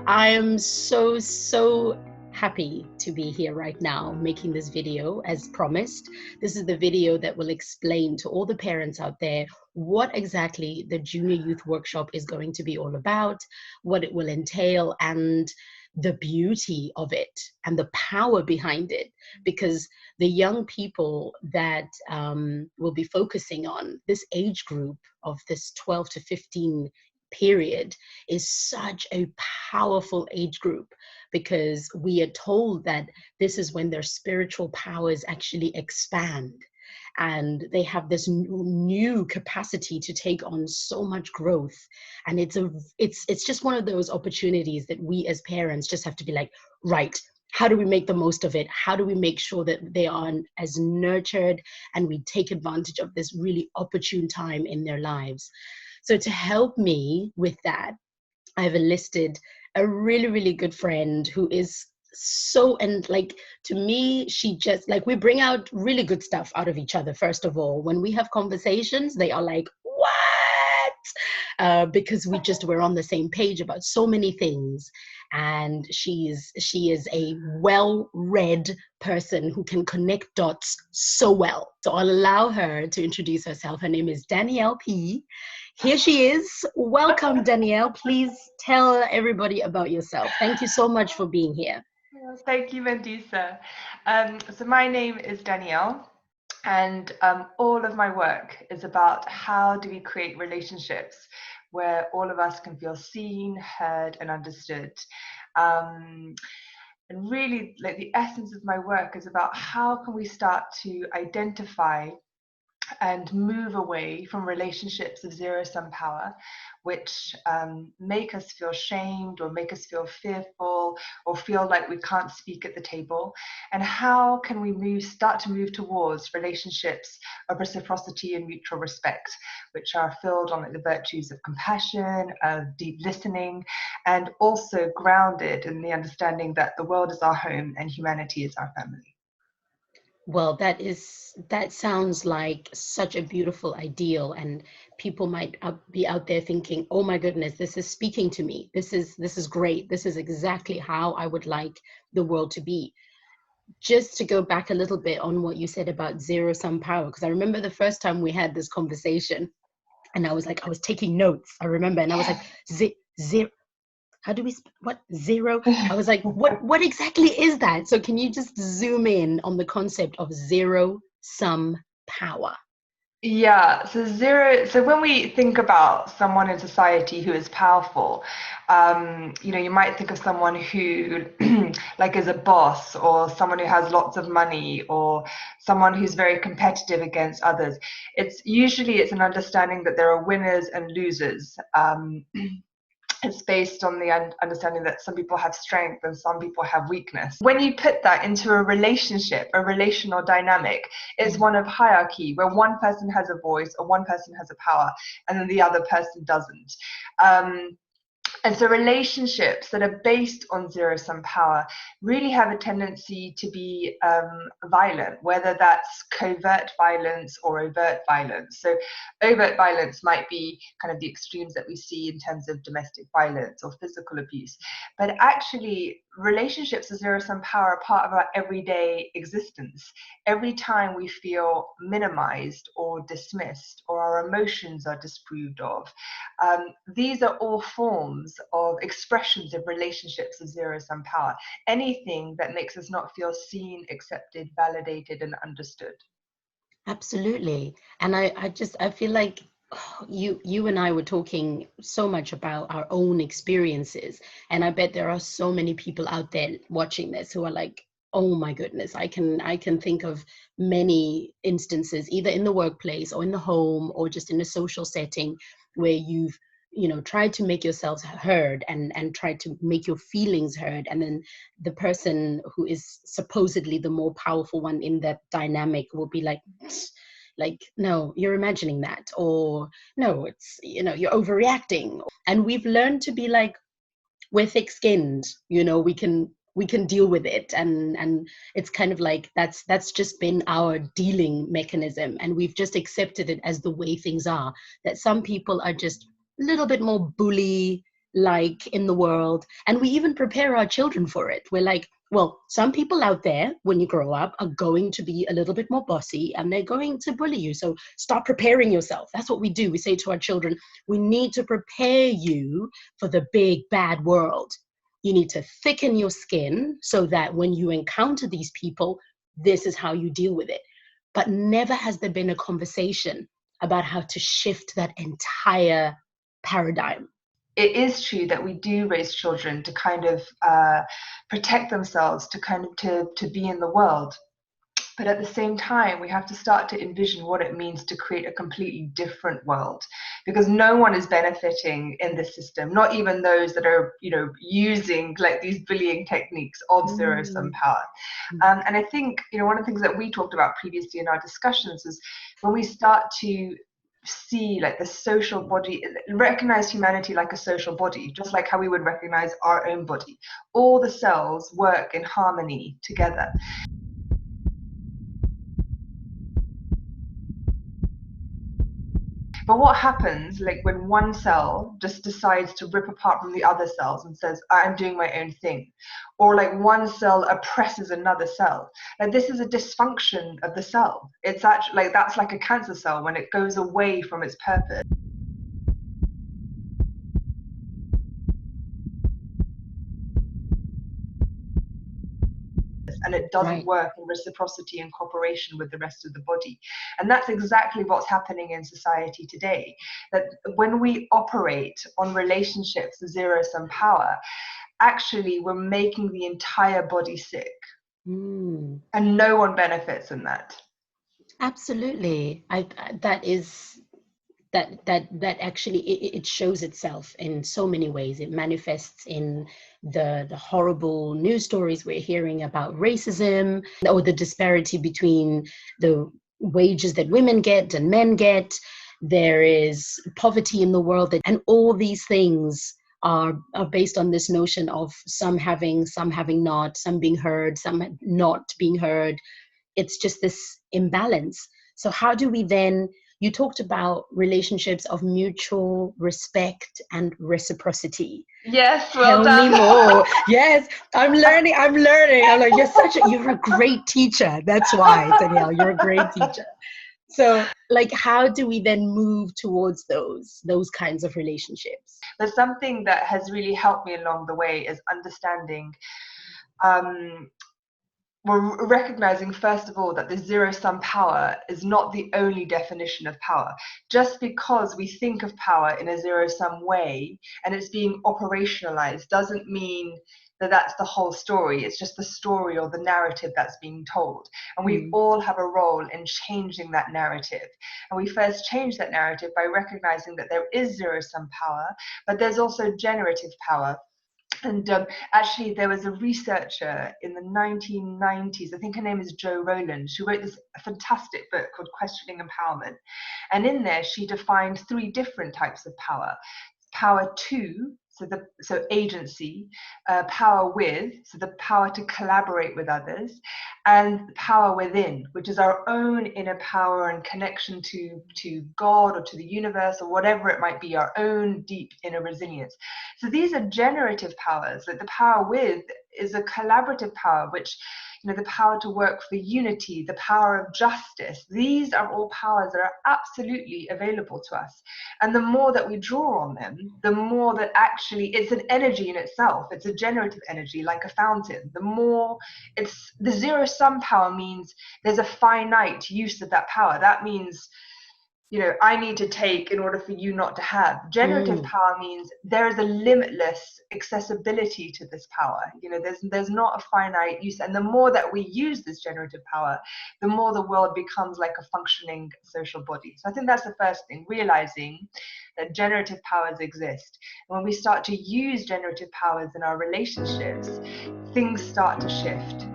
I am so happy to be here right now making this video as promised. This is the video that will explain to all the parents out there what exactly the Junior Youth Workshop is going to be all about, what it will entail, and the beauty of it and the power behind it. Because the young people that we'll be focusing on, this age group of this 12 to 15 period, is such a powerful age group, because we are told that this is when their spiritual powers actually expand and they have this new capacity to take on so much growth. And it's just one of those opportunities that we as parents just have to be like, right, how do we make the most of it? How do we make sure that they are as nurtured and we take advantage of this really opportune time in their lives? So to help me with that, I've enlisted a really good friend who is so, and like, to me, she just, like, we bring out really good stuff out of each other. First of all, when we have conversations, they are like, what? Because we're on the same page about so many things. And she is a well-read person who can connect dots so well. So I'll allow her to introduce herself. Her name is Danielle P. Here she is. Welcome, Danielle. Please tell everybody about yourself. Thank you so much for being here. Thank you, Mandisa. So my name is Danielle, and all of my work is about how do we create relationships where all of us can feel seen, heard, and understood. And really, like, the essence of my work is about how can we start to identify and move away from relationships of zero-sum power, which make us feel shamed or make us feel fearful or feel like we can't speak at the table. And how can we start to move towards relationships of reciprocity and mutual respect, which are filled on, like, the virtues of compassion, of deep listening, and also grounded in the understanding that the world is our home and humanity is our family. Well, that sounds like such a beautiful ideal, and people might be out there thinking, "Oh my goodness, this is speaking to me. This is great. This is exactly how I would like the world to be." Just to go back a little bit on what you said about zero-sum power, because I remember the first time we had this conversation, and I was taking notes. I remember, and I was like, zero. How do we, what, zero? I was like, what exactly is that? So can you just zoom in on the concept of zero-sum power? Yeah, so when we think about someone in society who is powerful, you might think of someone who like is a boss, or someone who has lots of money, or someone who's very competitive against others. It's an understanding that there are winners and losers. It's based on the understanding that some people have strength and some people have weakness. When you put that into a relationship, a relational dynamic, it's one of hierarchy, where one person has a voice or one person has a power and then the other person doesn't. And so relationships that are based on zero-sum power really have a tendency to be violent, whether that's covert violence or overt violence. So overt violence might be kind of the extremes that we see in terms of domestic violence or physical abuse. But actually, relationships of zero-sum power are part of our everyday existence. Every time we feel minimized or dismissed, or our emotions are disapproved of, these are all forms of expressions of relationships of zero-sum power. Anything that makes us not feel seen, accepted, validated, and understood. Absolutely. And I feel like you and I were talking so much about our own experiences. And I bet there are so many people out there watching this who are like, oh my goodness, I can think of many instances, either in the workplace or in the home or just in a social setting, where you've tried to make yourselves heard and tried to make your feelings heard, and then the person who is supposedly the more powerful one in that dynamic will be like, no, you're imagining that, or no, it's, you're overreacting. And we've learned to be like, we're thick-skinned, we can deal with it, and it's kind of like that's just been our dealing mechanism, and we've just accepted it as the way things are, that some people are just a little bit more bully, like in the world, and we even prepare our children for it. We're like, well, some people out there when you grow up are going to be a little bit more bossy and they're going to bully you, so start preparing yourself. That's what we do. We say to our children, we need to prepare you for the big bad world. You need to thicken your skin so that when you encounter these people, this is how you deal with it. But never has there been a conversation about how to shift that entire paradigm. It is true that we do raise children to kind of protect themselves, to kind of to be in the world. But at the same time, we have to start to envision what it means to create a completely different world, because no one is benefiting in this system, not even those that are, using like these bullying techniques of zero-sum power. And I think, one of the things that we talked about previously in our discussions is when we start to see like the social body, recognize humanity like a social body, just like how we would recognize our own body. All the cells work in harmony together. But what happens, like when one cell just decides to rip apart from the other cells and says, I'm doing my own thing, or like one cell oppresses another cell, like this is a dysfunction of the cell. It's actually like, that's like a cancer cell when it goes away from its purpose. And it doesn't work in reciprocity and cooperation with the rest of the body. And that's exactly what's happening in society today. That when we operate on relationships of zero-sum power, actually we're making the entire body sick. And no one benefits in that. Absolutely. That actually it shows itself in so many ways. It manifests in the horrible news stories we're hearing about racism, or the disparity between the wages that women get and men get. There is poverty in the world, and all these things are based on this notion of some having not, some being heard, some not being heard. It's just this imbalance. So how do we then, you talked about relationships of mutual respect and reciprocity. Yes, well done. Tell me more. Yes, I'm learning. I'm like, you're a great teacher. That's why, Danielle, you're a great teacher. So like, how do we then move towards those kinds of relationships? But something that has really helped me along the way is understanding, we're recognizing, first of all, that the zero-sum power is not the only definition of power. Just because we think of power in a zero-sum way and it's being operationalized doesn't mean that that's the whole story. It's just the story or the narrative that's being told. And we all have a role in changing that narrative. And we first change that narrative by recognizing that there is zero-sum power, but there's also generative power. And actually, there was a researcher in the 1990s, I think her name is Jo Rowland, she wrote this fantastic book called Questioning Empowerment. And in there, she defined 3 different types of power. Power to, so agency, power with, so the power to collaborate with others, and power within, which is our own inner power and connection to God or to the universe or whatever it might be, our own deep inner resilience. So these are generative powers. Like the power with is a collaborative power, which, the power to work for unity, the power of justice. These are all powers that are absolutely available to us. And the more that we draw on them, the more that actually it's an energy in itself. It's a generative energy, like a fountain. The more it's the zero-sum power means there's a finite use of that power. That means, I need to take in order for you not to have. Generative power means there is a limitless accessibility to this power. There's not a finite use. And the more that we use this generative power, the more the world becomes like a functioning social body. So I think that's the first thing, realizing that generative powers exist. And when we start to use generative powers in our relationships, things start to shift.